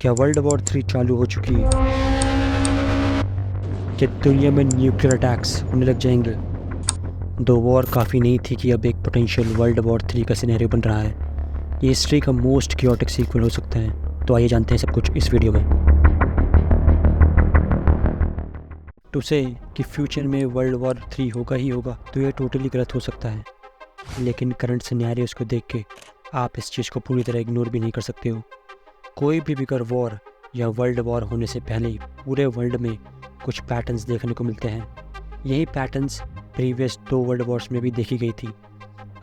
क्या world war 3 चालू हो चुकी है? क्या दुनिया में न्यूक्लियर अटैक्स होने लग जाएंगे? दो वॉर काफ़ी नहीं थी कि अब एक पोटेंशियल वर्ल्ड वॉर 3 का सिनेरियो बन रहा है। ये हिस्ट्री का मोस्ट क्योटिक सीक्वल हो सकता है। तो आइए जानते हैं सब कुछ इस वीडियो में। टू से कि फ्यूचर में वर्ल्ड वॉर 3 होगा ही होगा तो ये टोटली गलत हो सकता है, लेकिन करंट सिनेरियोस को देख के आप इस चीज़ को पूरी तरह इग्नोर भी नहीं कर सकते हो। कोई भी बिगर वॉर या वर्ल्ड वॉर होने से पहले ही पूरे वर्ल्ड में कुछ पैटर्न्स देखने को मिलते हैं। यही पैटर्न्स प्रीवियस 2 वर्ल्ड वॉर्स में भी देखी गई थी।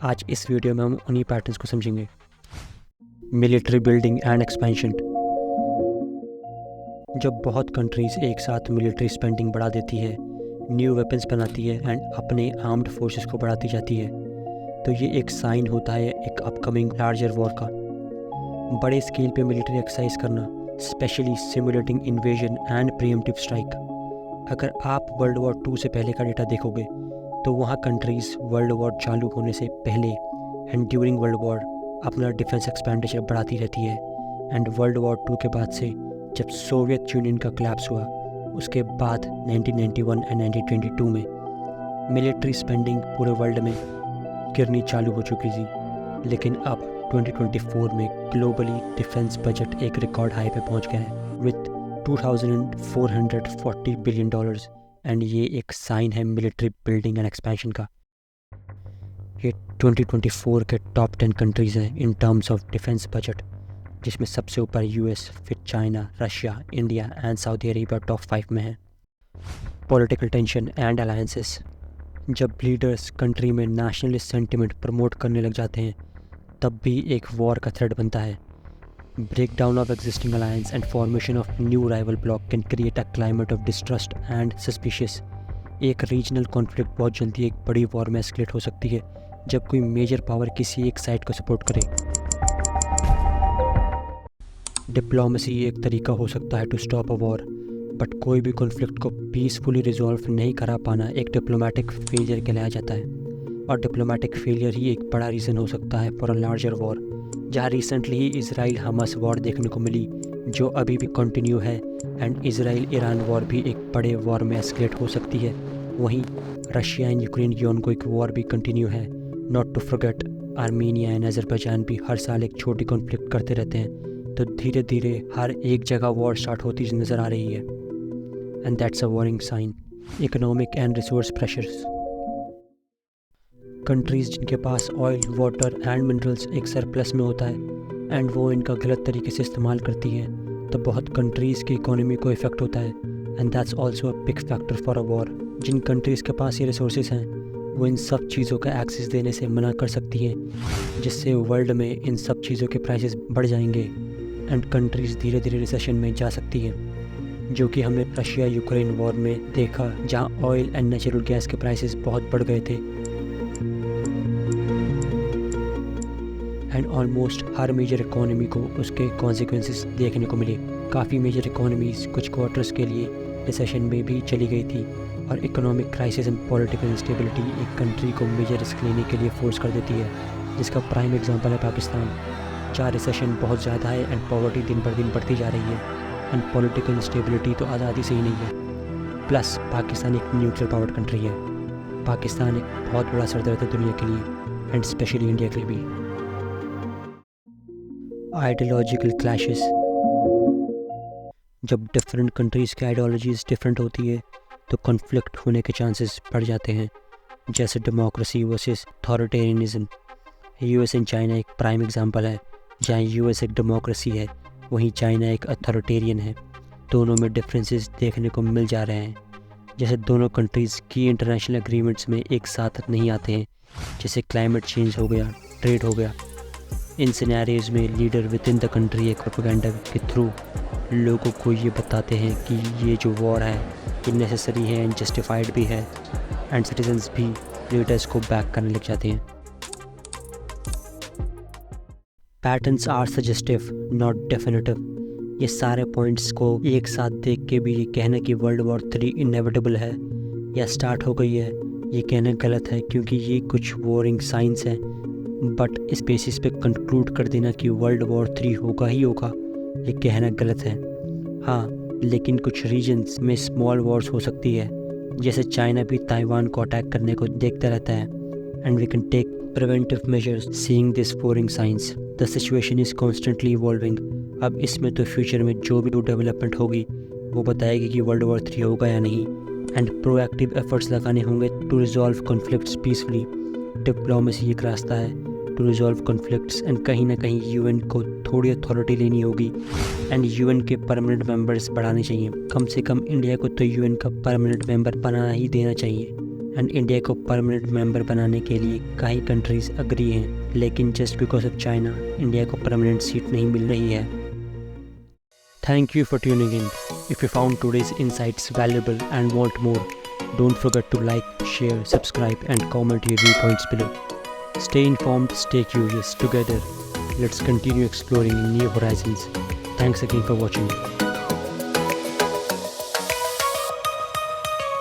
आज इस वीडियो में हम उन्हीं पैटर्न्स को समझेंगे। Military building and expansion. जब बहुत कंट्रीज़ एक साथ मिलिट्री स्पेंडिंग बढ़ा देती है, न्यू वेपन्स बनाती है एंड अपने आर्म्ड फोर्सेस को बढ़ाती जाती है, तो ये एक साइन होता है एक अपकमिंग लार्जर वॉर का। बड़े स्केल पे मिलिट्री एक्सरसाइज करना, specially simulating invasion and pre-emptive strike. अगर आप वर्ल्ड वॉर 2 से पहले का डेटा देखोगे तो वहाँ कंट्रीज़ वर्ल्ड वॉर चालू होने से पहले एंड ड्यूरिंग वर्ल्ड वॉर अपना डिफेंस एक्सपेंडिचर बढ़ाती रहती है। एंड वर्ल्ड वॉर 2 के बाद से जब सोवियत यूनियन का कोलैप्स हुआ, उसके बाद 1991 एंड 1922 में मिलिट्री स्पेंडिंग पूरे वर्ल्ड में गिरनी चालू हो चुकी थी। लेकिन अब 2024 में ग्लोबली डिफेंस बजट एक रिकॉर्ड हाई पे पहुंच गया है विथ $2,440 बिलियन एंड ये एक साइन है मिलिट्री बिल्डिंग एंड एक्सपेंशन का। ये 2024 के टॉप 10 कंट्रीज़ हैं in terms of defence budget, जिसमें सबसे ऊपर यूएस, फिर China, Russia, India and Saudi Arabia top 5 में है। Political tension and alliances. जब लीडर्स कंट्री में नेशनलिस्ट सेंटिमेंट प्रमोट करने लग जाते हैं, तब भी एक वॉर का थ्रेड बनता है। Breakdown of existing alliance and formation of new rival block can create a climate of distrust and suspicious. एक रीजनल कॉन्फ्लिक्ट बहुत जल्दी एक बड़ी वॉर में एस्केलेट हो सकती है जब कोई मेजर पावर किसी एक साइड को सपोर्ट करे। डिप्लोमेसी एक तरीका हो सकता है to stop a war, but कोई भी कॉन्फ्लिक्ट को पीसफुली रिजॉल्व नहीं करा पाना एक डिप्लोमेटिक फेलियर कहलाया जाता है। और डिप्लोमेटिक फेलियर ही एक बड़ा रीज़न हो सकता है फॉर अ लार्जर वॉर, जहाँ रिसेंटली ही इसराइल हमास वॉर देखने को मिली जो अभी भी कंटिन्यू है। एंड इसराइल ईरान वॉर भी एक बड़े वॉर में एस्केलेट हो सकती है। वहीं रशिया एंड यूक्रेन की ऑनगोइंग वॉर भी कंटिन्यू है। Not to forget Armenia and Azerbaijan भी हर साल एक छोटी कॉन्फ्लिक्ट करते रहते हैं। तो धीरे धीरे हर एक जगह वॉर स्टार्ट होती नज़र आ रही है, and that's a warring sign. Economic and resource pressures. Countries जिनके पास ऑयल, वाटर एंड मिनरल्स एक सरप्लस में होता है एंड वो इनका गलत तरीके से इस्तेमाल करती हैं, तो बहुत कंट्रीज़ की इकोनॉमी को इफ़ेक्ट होता है। And that's also a big factor for a war. जिन कंट्रीज़ के पास ये रिसोर्सेज हैं वो इन सब चीज़ों का एक्सेस देने से मना कर सकती हैं, जिससे वर्ल्ड में इन सब चीज़ों के प्राइसेस बढ़ जाएंगे एंड कंट्रीज़ धीरे धीरे रिसेशन में जा सकती हैं, जो कि हमने रशिया यूक्रेन वॉर में देखा, जहाँ ऑयल एंड नेचुरल गैस के प्राइसेस बहुत बढ़ गए थे। एंड ऑलमोस्ट हर मेजर इकोनॉमी को उसके कॉन्सिक्वेंसेस देखने को मिले। काफ़ी मेजर इकोनॉमीज कुछ क्वार्टर्स के लिए रिसेशन में भी चली गई थी। और economic crisis and political instability एक कंट्री को मेजर रिस्क लेने के लिए फोर्स कर देती है, जिसका प्राइम एग्जांपल है पाकिस्तान, जहाँ रिसेशन बहुत ज़्यादा है एंड पॉवर्टी दिन पर दिन बढ़ती जा रही है एंड पॉलिटिकल इंस्टेबिलिटी तो आज़ादी से ही नहीं है। प्लस पाकिस्तान एक न्यूक्लियर पावर्ड कंट्री है। पाकिस्तान एक बहुत बड़ा सरदर्द है दुनिया के लिए एंड स्पेशली इंडिया के लिए भी। Ideological clashes. जब डिफरेंट कंट्रीज़ की आइडियोलॉजीज़ डिफरेंट होती है तो कॉन्फ्लिक्ट होने के चांसेस बढ़ जाते हैं, जैसे democracy versus authoritarianism. US and China एक प्राइम एग्जांपल है, जहाँ यूएस एक डेमोक्रेसी है वहीं चाइना एक अथॉरिटेरियन है। दोनों में डिफरेंसेस देखने को मिल जा रहे हैं, जैसे दोनों कंट्रीज़ की इंटरनेशनल एग्रीमेंट्स में एक साथ नहीं आते हैं, जैसे क्लाइमेट चेंज हो गया, ट्रेड हो गया। इन सिनेरियोज़ में leader with in the country एक प्रोपेगेंडा के थ्रू लोगों को ये बताते हैं कि ये जो वॉर है ये नेसेसरी है एंड जस्टिफाइड भी है, एंड सिटीजन्स भी लीडर्स को बैक करने लग जाते हैं। Patterns are suggestive not definitive. ये सारे पॉइंट्स को एक साथ देख के भी ये कहना कि वर्ल्ड वॉर 3 इनएविटेबल है या स्टार्ट हो गई है, ये कहना गलत है, क्योंकि ये कुछ वॉरिंग साइंस हैं। बट इस बेसिस पे कंक्लूड कर देना कि वर्ल्ड वॉर 3 होगा ही होगा, ये कहना गलत है। हाँ, लेकिन कुछ रीजन्स में स्मॉल वॉर्स हो सकती है, जैसे चाइना भी ताइवान को अटैक करने को देखता रहता है। And we can take preventive measures seeing this warring science. The situation is constantly evolving. अब इसमें तो फ्यूचर में जो भी डेवलपमेंट होगी वो बताएगी कि वर्ल्ड वॉर 3 होगा या नहीं। एंड प्रोएक्टिव एफर्ट्स लगाने होंगे to resolve conflicts peacefully. Diplomacy एक रास्ता है टू रिजॉल्व कॉन्फ्लिक्ट्स। एंड कहीं ना कहीं यूएन को थोड़ी अथॉरिटी लेनी होगी एंड यूएन के परमानेंट मेंबर्स बढ़ाने चाहिए। कम से कम इंडिया को तो यूएन का परमानेंट मेंबर बनाना ही देना चाहिए। एंड इंडिया को परमानेंट मेंबर बनाने के लिए कई कंट्रीज अग्री हैं, लेकिन just because of China India को परमानेंट सीट नहीं मिल रही है। Thank you for tuning in. If you found today's insights valuable and want more, don't forget to like, share, subscribe and comment your view points below. Stay informed, stay curious. Together, let's continue exploring new horizons. Thanks again for watching.